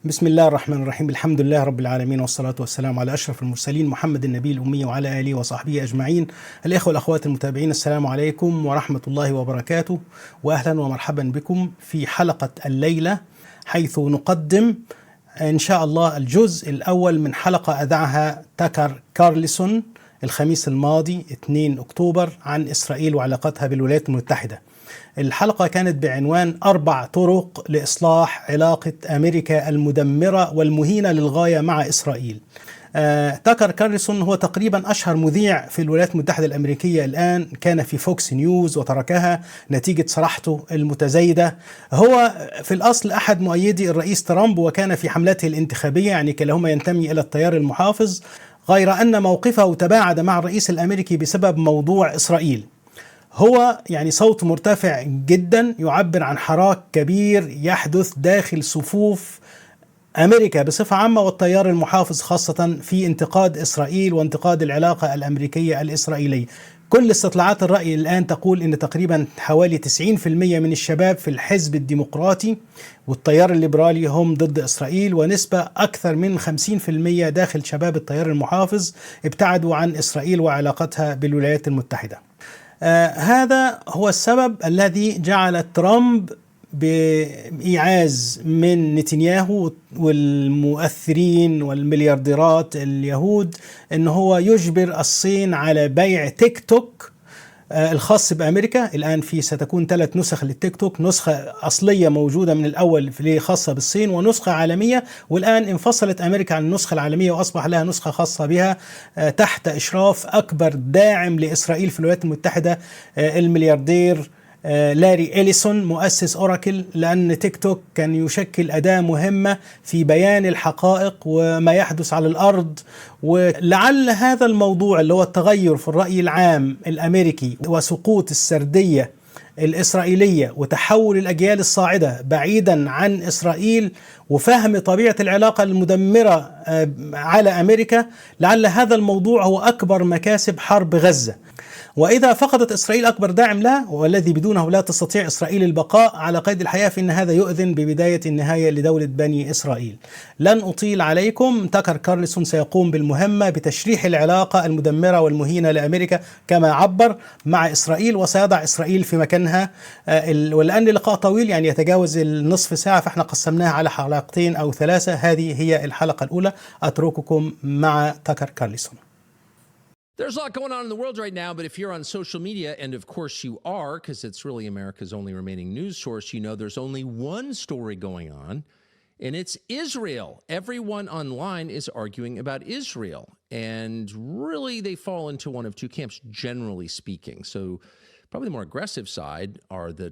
بسم الله الرحمن الرحيم. الحمد لله رب العالمين، والصلاة والسلام على أشرف المرسلين محمد النبي الأمي وعلى آله وصحبه أجمعين. الإخوة والأخوات المتابعين، السلام عليكم ورحمة الله وبركاته، وأهلا ومرحبا بكم في حلقة الليلة، حيث نقدم إن شاء الله الجزء الأول من حلقة أذاعها تاكر كارلسون الخميس الماضي 2 أكتوبر عن إسرائيل وعلاقتها بالولايات المتحدة. الحلقة كانت بعنوان 4 طرق لإصلاح علاقة أمريكا المدمرة والمهينة للغاية مع إسرائيل. تاكر كارلسون هو تقريبا أشهر مذيع في الولايات المتحدة الأمريكية الآن، كان في فوكس نيوز وتركها نتيجة صراحته المتزايدة. هو في الأصل أحد مؤيدي الرئيس ترامب، وكان في حملته الانتخابية، يعني كلاهما ينتمي إلى التيار المحافظ، غير أن موقفه تباعد مع الرئيس الأمريكي بسبب موضوع إسرائيل. هو يعني صوت مرتفع جدا يعبر عن حراك كبير يحدث داخل صفوف أمريكا بصفة عامة والتيار المحافظ خاصة في انتقاد إسرائيل وانتقاد العلاقة الأمريكية الإسرائيلية. كل استطلاعات الرأي الآن تقول أن تقريبا حوالي 90% من الشباب في الحزب الديمقراطي والتيار الليبرالي هم ضد إسرائيل، ونسبة أكثر من 50% داخل شباب التيار المحافظ ابتعدوا عن إسرائيل وعلاقتها بالولايات المتحدة. هذا هو السبب الذي جعل ترامب بإيعاز من نتنياهو والمؤثرين والمليارديرات اليهود أنه هو يجبر الصين على بيع تيك توك الخاص بأمريكا. الآن ستكون 3 نسخ للتيك توك، نسخة أصلية موجودة من الأول خاصة بالصين، ونسخة عالمية، والآن انفصلت أمريكا عن النسخة العالمية وأصبح لها نسخة خاصة بها تحت إشراف أكبر داعم لإسرائيل في الولايات المتحدة، الملياردير لاري إليسون مؤسس أوراكل، لأن تيك توك كان يشكل أداة مهمة في بيان الحقائق وما يحدث على الأرض. ولعل هذا الموضوع اللي هو التغير في الرأي العام الأمريكي وسقوط السردية الإسرائيلية وتحول الأجيال الصاعدة بعيدا عن إسرائيل وفهم طبيعة العلاقة المدمرة على أمريكا، لعل هذا الموضوع هو أكبر مكاسب حرب غزة. وإذا فقدت إسرائيل أكبر داعم لها والذي بدونه لا تستطيع إسرائيل البقاء على قيد الحياة، فإن هذا يؤذن ببداية النهاية لدولة بني إسرائيل. لن أطيل عليكم. تاكر كارلسون سيقوم بالمهمة بتشريح العلاقة المدمرة والمهينة لأمريكا كما عبر مع إسرائيل، وسيضع إسرائيل في مكانها. ولأن اللقاء طويل يعني يتجاوز النصف ساعة، فإحنا قسمناها على حلقتين أو 3. هذه هي الحلقة الأولى. أترككم مع تاكر كارلسون. There's a lot going on in the world right now, but if you're on social media, and of course you are, because it's really America's only remaining news source, you know there's only one story going on, and it's Israel. Everyone online is arguing about Israel, and really they fall into one of two camps, generally speaking. So probably the more aggressive side are the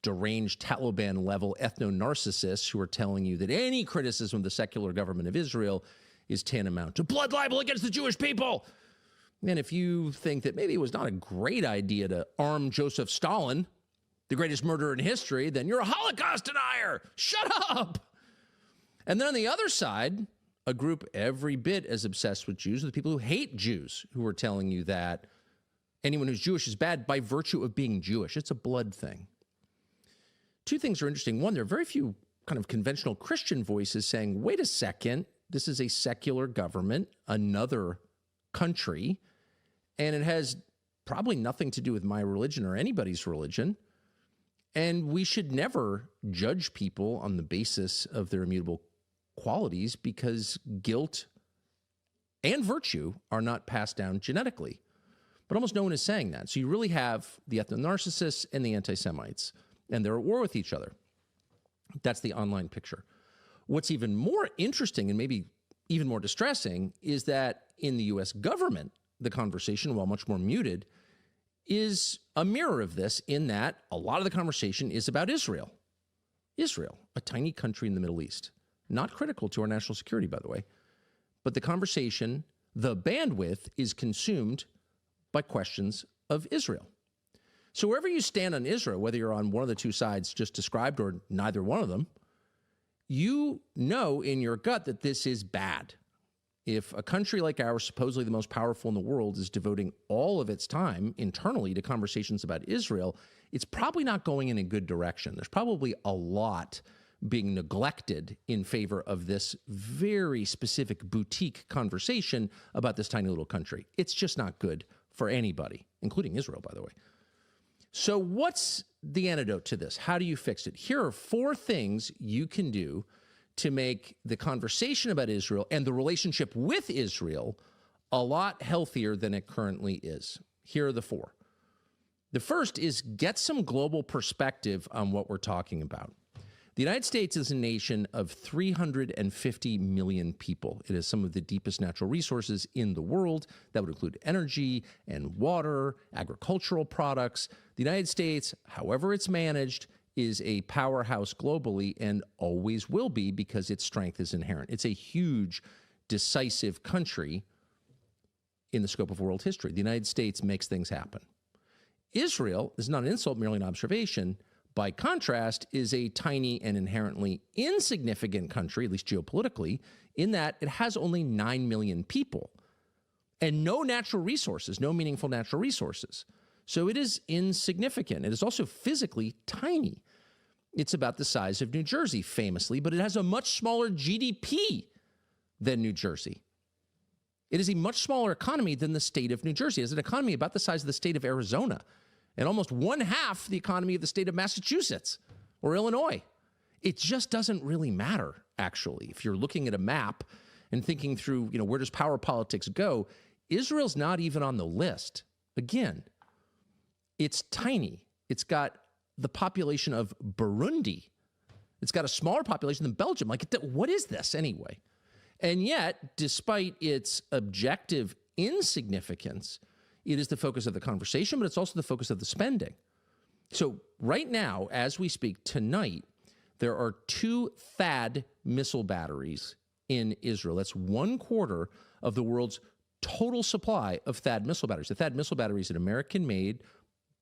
deranged Taliban-level ethno-narcissists who are telling you that any criticism of the secular government of Israel is tantamount to blood libel against the Jewish people. And if you think that maybe it was not a great idea to arm Joseph Stalin, the greatest murderer in history, then you're a Holocaust denier. Shut up. And then on the other side, a group every bit as obsessed with Jews are the people who hate Jews, who are telling you that anyone who's Jewish is bad by virtue of being Jewish. It's a blood thing. Two things are interesting. One, there are very few kind of conventional Christian voices saying, wait a second, this is a secular government, another country, and it has probably nothing to do with my religion or anybody's religion, and we should never judge people on the basis of their immutable qualities, because guilt and virtue are not passed down genetically. But almost no one is saying that. So you really have the ethno-narcissists and the anti-Semites, and they're at war with each other. That's the online picture. What's even more interesting and maybe even more distressing is that in the U.S. government, the conversation, while much more muted, is a mirror of this, in that a lot of the conversation is about Israel. Israel, a tiny country in the Middle East, not critical to our national security, by the way, but the conversation, the bandwidth, is consumed by questions of Israel. So wherever you stand on Israel, whether you're on one of the two sides just described or neither one of them, you know in your gut that this is bad. If a country like ours, supposedly the most powerful in the world, is devoting all of its time internally to conversations about Israel, it's probably not going in a good direction. There's probably a lot being neglected in favor of this very specific boutique conversation about this tiny little country. It's just not good for anybody, including Israel, by the way. So what's the antidote to this? How do you fix it? Here are 4 things you can do to make the conversation about Israel and the relationship with Israel a lot healthier than it currently is. Here are the 4. The first is get some global perspective on what we're talking about. The United States is a nation of 350 million people. It has some of the deepest natural resources in the world. That would include energy and water, agricultural products. The United States, however it's managed, is a powerhouse globally and always will be because its strength is inherent. It's a huge, decisive country in the scope of world history. The United States makes things happen. Israel is not an insult, merely an observation. By contrast, is a tiny and inherently insignificant country, at least geopolitically, in that it has only 9 million people and no natural resources, no meaningful natural resources. So it is insignificant. It is also physically tiny. It's about the size of New Jersey, famously, but it has a much smaller GDP than New Jersey. It is a much smaller economy than the state of New Jersey. It is an economy about the size of the state of Arizona and almost 1/2 the economy of the state of Massachusetts or Illinois. It just doesn't really matter, actually. If you're looking at a map and thinking through, where does power politics go, Israel's not even on the list. Again, it's tiny. It's got the population of Burundi. It's got a smaller population than Belgium. What is this anyway? And yet, despite its objective insignificance, it is the focus of the conversation, but it's also the focus of the spending. So right now, as we speak tonight, there are 2 THAAD missile batteries in Israel. That's 1/4 of the world's total supply of THAAD missile batteries. The THAAD missile battery is an American-made,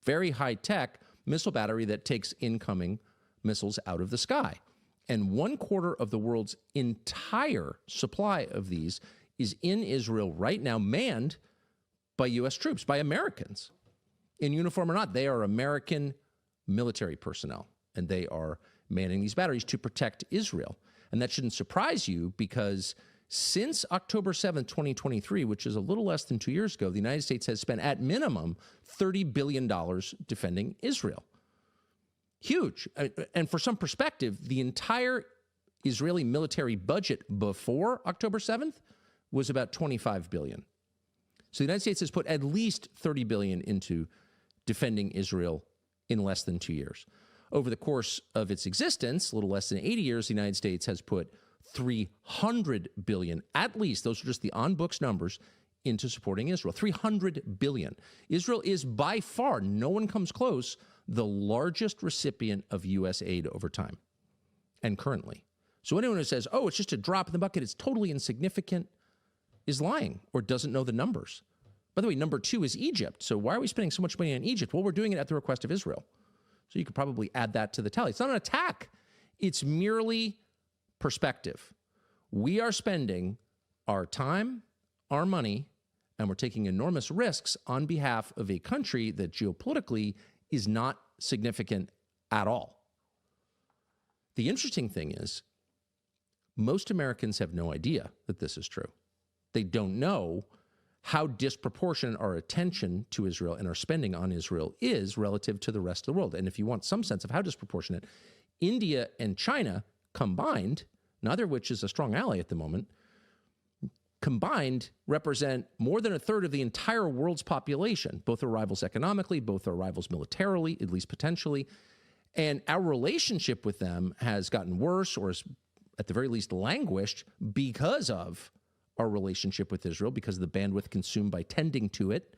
very high-tech missile battery that takes incoming missiles out of the sky. And 1/4 of the world's entire supply of these is in Israel right now, manned by U.S. troops, by Americans, in uniform or not. They are American military personnel, and they are manning these batteries to protect Israel. And that shouldn't surprise you, because since October 7th, 2023, which is a little less than 2 years ago, the United States has spent at minimum $30 billion defending Israel. Huge. And for some perspective, the entire Israeli military budget before October 7th was about $25 billion. So the United States has put at least $30 billion into defending Israel in less than 2 years. Over the course of its existence, a little less than 80 years, the United States has put $300 billion, at least, those are just the on-books numbers, into supporting Israel. $300 billion. Israel is by far, no one comes close, the largest recipient of U.S. aid over time and currently. So anyone who says, oh, it's just a drop in the bucket, it's totally insignificant, is lying or doesn't know the numbers. By the way, number 2 is Egypt. So why are we spending so much money on Egypt? Well, we're doing it at the request of Israel. So you could probably add that to the tally. It's not an attack. It's merely perspective. We are spending our time, our money, and we're taking enormous risks on behalf of a country that geopolitically is not significant at all. The interesting thing is, most Americans have no idea that this is true. They don't know how disproportionate our attention to Israel and our spending on Israel is relative to the rest of the world. And if you want some sense of how disproportionate, India and China combined, neither of which is a strong ally at the moment, combined represent more than 1/3 of the entire world's population. Both are rivals economically, both are rivals militarily, at least potentially. And our relationship with them has gotten worse, or has at the very least languished, because of our relationship with Israel, because of the bandwidth consumed by tending to it,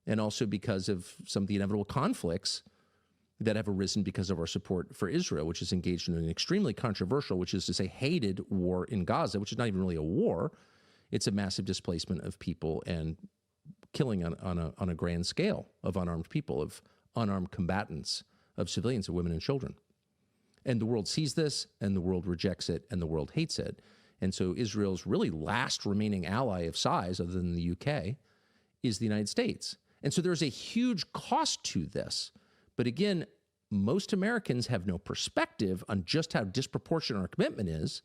and also because of some of the inevitable conflicts that have arisen because of our support for Israel, which is engaged in an extremely controversial, which is to say hated war in Gaza, which is not even really a war. It's a massive displacement of people and killing on a grand scale of unarmed people, of unarmed combatants, of civilians, of women and children. And the world sees this, and the world rejects it, and the world hates it. And so Israel's really last remaining ally of size, other than the UK, is the United States. And so there's a huge cost to this. But again, most Americans have no perspective on just how disproportionate our commitment is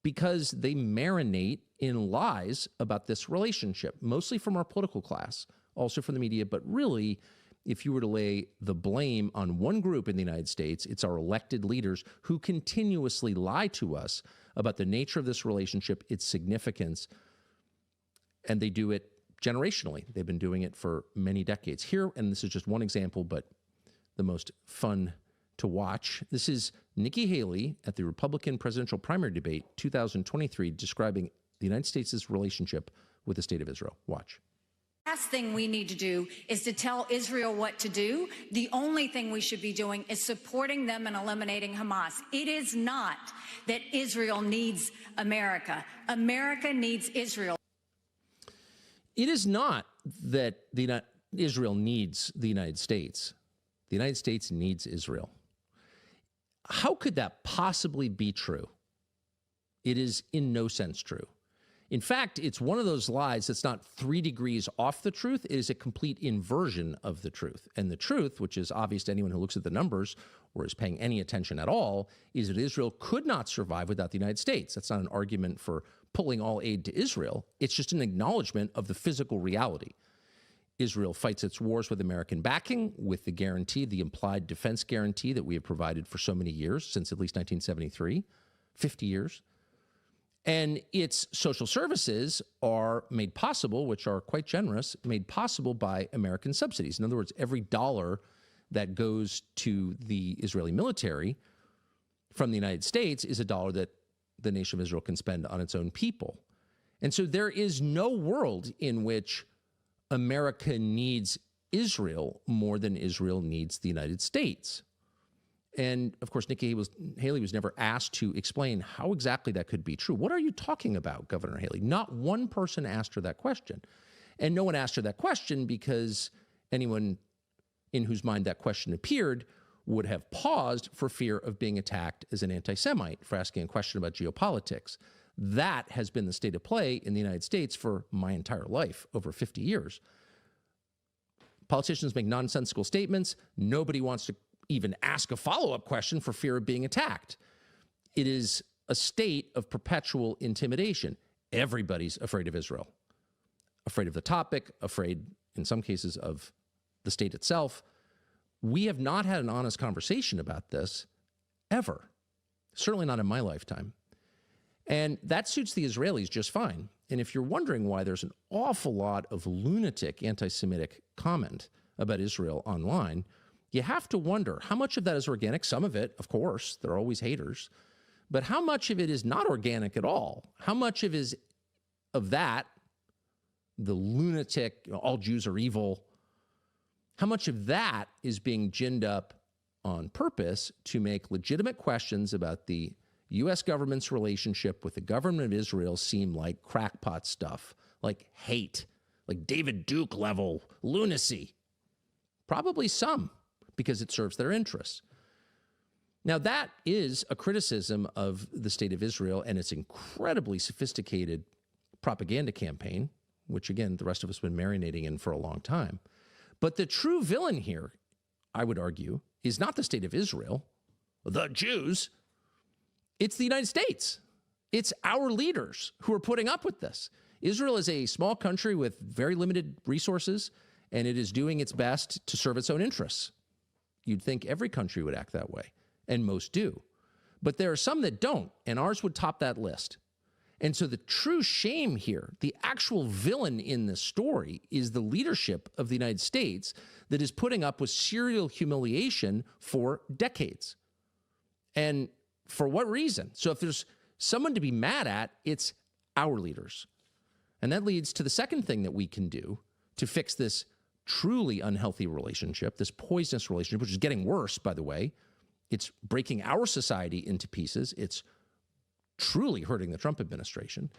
because they marinate in lies about this relationship, mostly from our political class, also from the media. But really, if you were to lay the blame on one group in the United States, it's our elected leaders who continuously lie to us about the nature of this relationship, its significance, and they do it generationally. They've been doing it for many decades. Here, and this is just one example, but the most fun to watch. This is Nikki Haley at the Republican presidential primary debate 2023 describing the United States' relationship with the state of Israel. Watch. Last thing we need to do is to tell Israel what to do. The only thing we should be doing is supporting them and eliminating Hamas. It is not that Israel needs America. America needs Israel. It is not that Israel needs the United States. The United States needs Israel. How could that possibly be true? It is in no sense true. In fact, it's one of those lies that's not 3 degrees off the truth. It is a complete inversion of the truth. And the truth, which is obvious to anyone who looks at the numbers or is paying any attention at all, is that Israel could not survive without the United States. That's not an argument for pulling all aid to Israel. It's just an acknowledgement of the physical reality. Israel fights its wars with American backing, with the guarantee, the implied defense guarantee that we have provided for so many years, since at least 1973, 50 years. And its social services are made possible, which are quite generous, made possible by American subsidies. In other words, every dollar that goes to the Israeli military from the United States is a dollar that the nation of Israel can spend on its own people. And so there is no world in which America needs Israel more than Israel needs the United States. And of course, Nikki Haley was never asked to explain how exactly that could be true. What are you talking about, Governor Haley? Not one person asked her that question. And no one asked her that question because anyone in whose mind that question appeared would have paused for fear of being attacked as an anti-Semite for asking a question about geopolitics. That has been the state of play in the United States for my entire life, over 50 years. Politicians make nonsensical statements. Nobody wants to even ask a follow-up question for fear of being attacked. It is a state of perpetual intimidation. Everybody's afraid of Israel, afraid of the topic, afraid, in some cases, of the state itself. We have not had an honest conversation about this ever, certainly not in my lifetime. And that suits the Israelis just fine. And if you're wondering why there's an awful lot of lunatic anti-Semitic comment about Israel online, you have to wonder how much of that is organic. Some of it, of course, there are always haters. But how much of it is not organic at all? How much of that, the lunatic, all Jews are evil, how much of that is being ginned up on purpose to make legitimate questions about the U.S. government's relationship with the government of Israel seem like crackpot stuff, like hate, like David Duke level lunacy? Probably some, because it serves their interests. Now, that is a criticism of the state of Israel and its incredibly sophisticated propaganda campaign, which, again, the rest of us have been marinating in for a long time. But the true villain here, I would argue, is not the state of Israel, the Jews. It's the United States. It's our leaders who are putting up with this. Israel is a small country with very limited resources, and it is doing its best to serve its own interests. You'd think every country would act that way, and most do. But there are some that don't, and ours would top that list. And so the true shame here, the actual villain in this story, is the leadership of the United States that is putting up with serial humiliation for decades. And for what reason? So if there's someone to be mad at, it's our leaders. And that leads to the second thing that we can do to fix this truly unhealthy relationship, this poisonous relationship, which is getting worse, by the way. It's breaking our society into pieces. It's truly hurting the Trump administration.